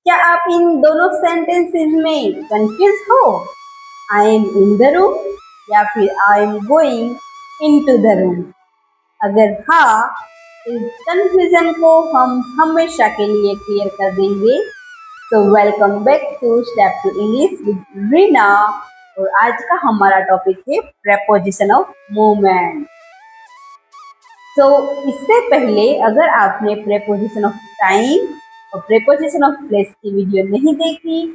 क्या आप इन दोनों सेंटेंसेस में कंफ्यूज हो? आई एम इन द रूम या फिर आई am going into the room? अगर हाँ, इस कंफ्यूजन को हम हमेशा के लिए क्लियर कर देंगे। तो welcome back to step to English with Reena. और आज का हमारा टॉपिक है प्रेपोजिशन ऑफ मूवमेंट। तो इससे पहले अगर आपने प्रेपोजिशन ऑफ टाइम और प्रेपोजिशन ऑफ प्लेस की वीडियो नहीं देखी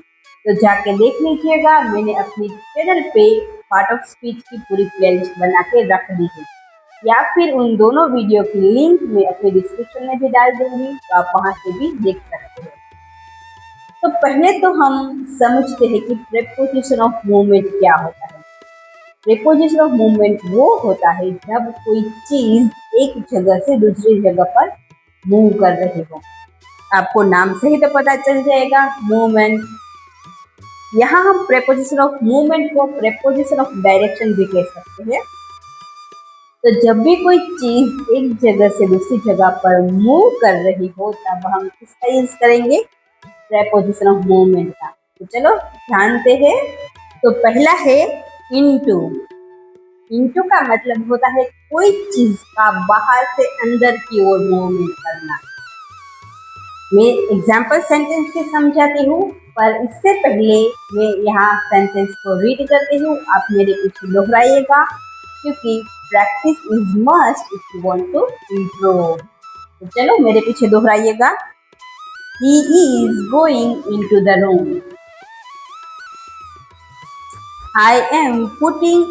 तो जाके देख लीजिएगा। मैंने अपनी चैनल पे पार्ट ऑफ स्पीच की पूरी प्लेलिस्ट बना के रख दी है, या फिर उन दोनों वीडियो की लिंक मैं अपने डिस्क्रिप्शन में भी डाल दूंगी, तो आप वहां से भी देख सकते हो। तो पहले तो हम समझते हैं कि प्रेपोजिशन ऑफ मूवमेंट क्या होता है। प्रेपोजिशन ऑफ मूवमेंट वो होता है जब कोई चीज एक जगह से दूसरी जगह पर मूव कर रही हो। आपको नाम से ही तो पता चल जाएगा, मूवमेंट। यहाँ हम प्रेपोजिशन ऑफ मूवमेंट को प्रेपोजिशन ऑफ डायरेक्शन भी कह सकते हैं। तो जब भी कोई चीज एक जगह से दूसरी जगह पर मूव कर रही हो तब हम किसका यूज करेंगे? प्रेपोजिशन ऑफ मूवमेंट का। तो चलो जानते हैं। तो पहला है इनटू। इनटू का मतलब होता है कोई चीज का बाहर से अंदर की ओर मूवमेंट करना। मैं एग्जाम्पल सेंटेंस से समझाती हूँ, पर इससे पहले मैं यहाँ सेंटेंस को रीड करती हूँ। आप मेरे पीछे दोहराइएगा, क्योंकि practice is must if you want to improve. तो चलो मेरे पीछे दोहराइएगा। He is going into the room. I am putting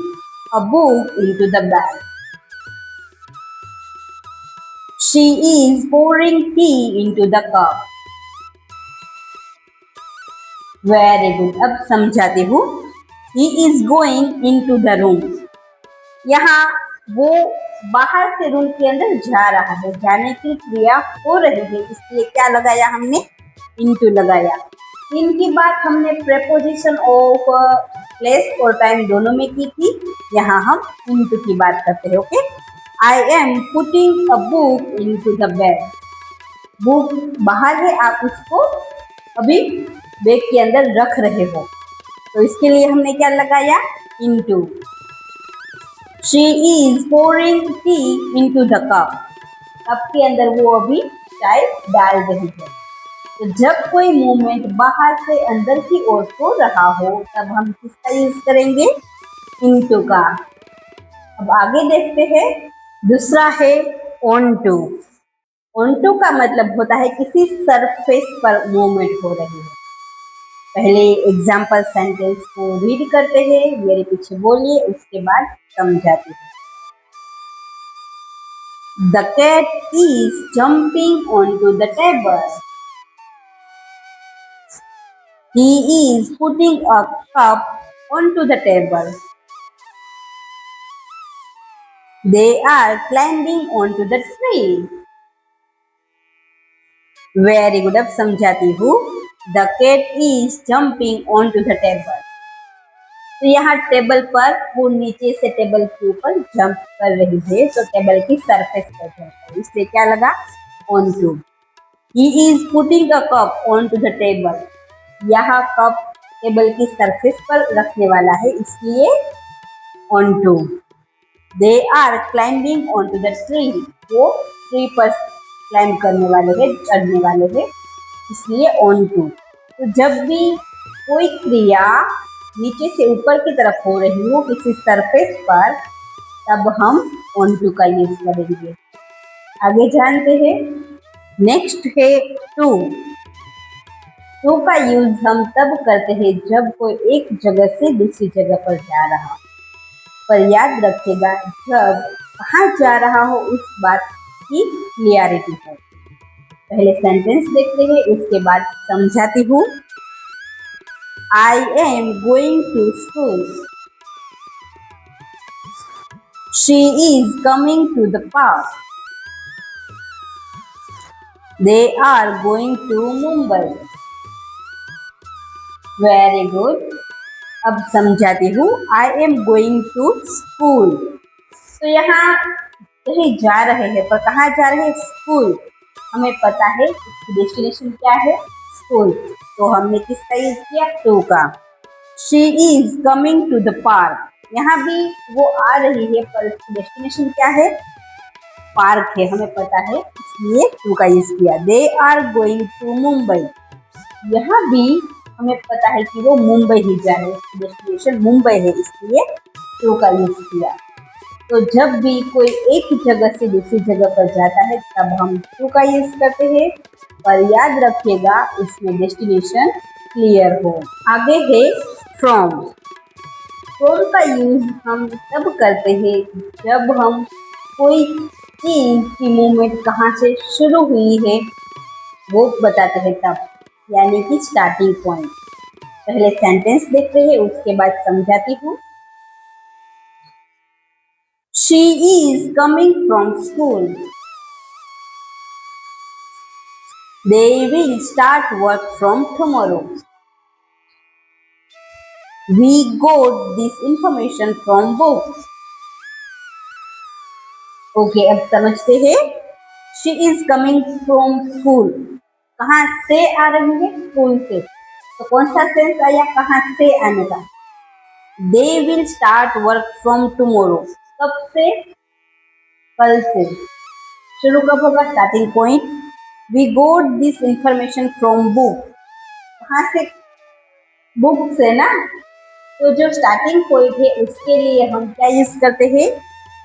a book into the bag. She is pouring tea into the cup. Very good. अब समझाती हूँ। He is going into the room. यहाँ वो बाहर से रूम के अंदर जा रहा है, जाने की क्रिया हो रही है, इसलिए क्या लगाया हमने? into लगाया। इनकी बात हमने प्रेपोजिशन ऑफ प्लेस और टाइम दोनों में की थी। यहाँ हम into की बात करते हैं। Okay, I am putting a book into the bag. Book बाहर है, आप उसको अभी बैग के अंदर रख रहे हो, तो इसके लिए हमने क्या लगाया? into। She is pouring tea into the cup. Cup के अंदर वो अभी चाय डाल रही है। तो जब कोई मूवमेंट बाहर से अंदर की ओर हो रहा हो तब हम किसका यूज करेंगे? into का। अब आगे देखते हैं। दूसरा है onto। onto का मतलब होता है किसी सरफेस पर मूवमेंट हो रही है। पहले एग्जाम्पल सेंटेंस को रीड करते हैं, मेरे पीछे बोलिए, उसके बाद समझाते हैं। The cat is jumping onto the table. He is putting a cup onto the table. They are climbing onto the tree. Very good. अब समझाती हूँ। The cat is jumping onto the table. तो यहाँ टेबल पर वो नीचे से table के ऊपर जंप कर रही है, तो टेबल की सरफेस पर जंप है, इसलिए क्या लगा? onto। He is putting a cup onto the table. यहाँ कप टेबल की सरफेस पर रखने वाला है, इसलिए onto। They are climbing onto the tree. वो ट्री पर क्लाइंब करने वाले हैं, चढ़ने वाले हैं, इसलिए onto। तो जब भी कोई क्रिया नीचे से ऊपर की तरफ हो रही हो किसी सरफेस पर, तब हम onto का यूज करेंगे। आगे जानते हैं। नेक्स्ट है टू। टू का यूज हम तब करते हैं जब कोई एक जगह से दूसरी जगह पर जा रहा हो, पर याद रखिएगा जब कहाँ जा रहा हो उस बात की क्लियरिटी हो। पहले सेंटेंस देखते हैं, उसके बाद समझाती हूँ। I am going to school. She is coming to the park. They are going to Mumbai. Very good. अब समझाती हूँ। I am going to school. तो यहाँ कहीं जा रहे हैं, पर कहाँ जा रहे हैं? स्कूल। हमें पता है इसकी डेस्टिनेशन क्या है? स्कूल। तो हमने किसका यूज किया? टू का। She is coming to the park, यहाँ भी वो आ रही है पर डेस्टिनेशन क्या है? पार्क है, हमें पता है, इसलिए टू का यूज किया। They are going to Mumbai, यहाँ भी हमें पता है कि वो मुंबई ही जा रहे हैं, डेस्टिनेशन मुंबई है, इसलिए टू का यूज किया। तो जब भी कोई एक जगह से दूसरी जगह पर जाता है तब हम टू का यूज करते हैं, पर याद रखिएगा इसमें डेस्टिनेशन क्लियर हो। आगे है फ्रॉम। फ्रॉम का यूज हम तब करते हैं जब हम कोई चीज की मूवमेंट कहाँ से शुरू हुई है वो बताते हैं तब, यानी कि स्टार्टिंग पॉइंट। पहले सेंटेंस देखते हैं, उसके बाद समझाती हूँ। She is coming from school, they will start work from tomorrow, we got this information from book. Okay, अब समझते हैं। She is coming from school, कहाँ से आ रही है? स्कूल से। तो कौन सा सेंस आया कहाँ से आने का? They will start work from tomorrow, कब से? कल से। शुरू कब होगा? Starting point. We got this information from book, कहाँ से? बुक से ना। तो जो स्टार्टिंग पॉइंट है उसके लिए हम क्या यूज करते हैं?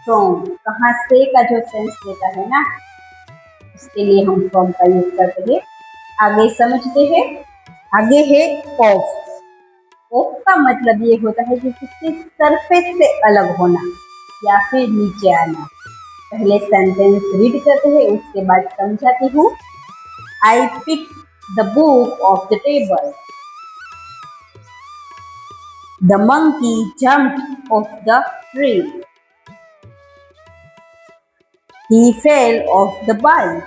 फ्रॉम। कहाँ से का जो सेंस देता है ना, उसके लिए हम फ्रॉम का यूज करते हैं। आगे समझते हैं। आगे है ऑफ। ऑफ का मतलब ये होता है कि किसी सरफेस से अलग होना या फिर नीचे आना। पहले सेंटेंस रीड करते हैं, उसके बाद समझाती हूँ। I pick the book off the table, the monkey jumped off the tree, he fell off the bike.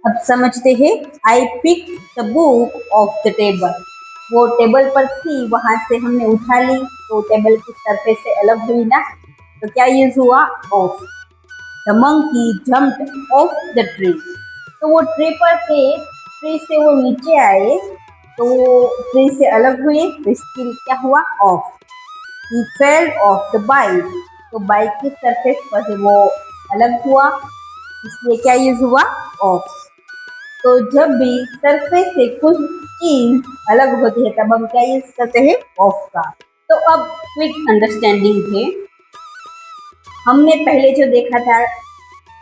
अब समझते हैं। I pick the book off the table, वो टेबल पर थी, वहां से हमने उठा ली, तो टेबल की सरफेस से अलग हुई ना, तो क्या यूज हुआ? Of. The monkey jumped off the tree, तो वो ट्री पर थे, ट्री से वो नीचे आए, तो ट्री से अलग हुए, तो इसके क्या हुआ? Of. He fell off the bike, तो बाइक की सरफेस पर से वो अलग हुआ, इसलिए क्या यूज हुआ? ऑफ। तो जब भी सरफेस से कुछ चीज अलग होती है तब हम क्या यूज करते हैं? ऑफ का। तो अब क्विक अंडरस्टैंडिंग है। हमने पहले जो देखा था,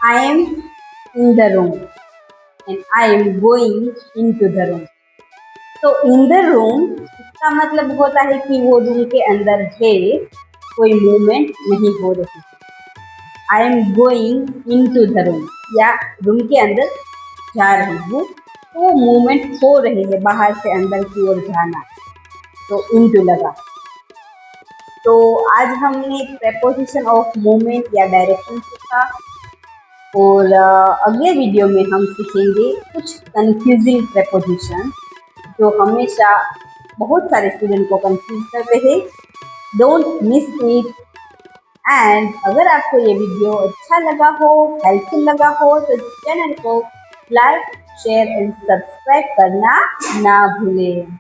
I am in the room and I am going in to the room. तो इन द रूम इसका मतलब होता है कि वो रूम के अंदर है, कोई मूवमेंट नहीं हो रही। I am going in to the room, या रूम के अंदर जा रही हूँ, तो मूवमेंट हो रही है, बाहर से अंदर की ओर जाना, तो इनटू लगा। तो आज हमने प्रेपोजिशन ऑफ मूवमेंट या डायरेक्शन सीखा, और अगले वीडियो में हम सीखेंगे कुछ कंफ्यूजिंग प्रेपोजिशन जो हमेशा बहुत सारे स्टूडेंट को कंफ्यूज करते हैं। Don't miss it. एंड अगर आपको ये वीडियो अच्छा लगा हो, हेल्पफुल लगा हो, तो चैनल को लाइक, शेयर एंड सब्सक्राइब करना ना भूलें।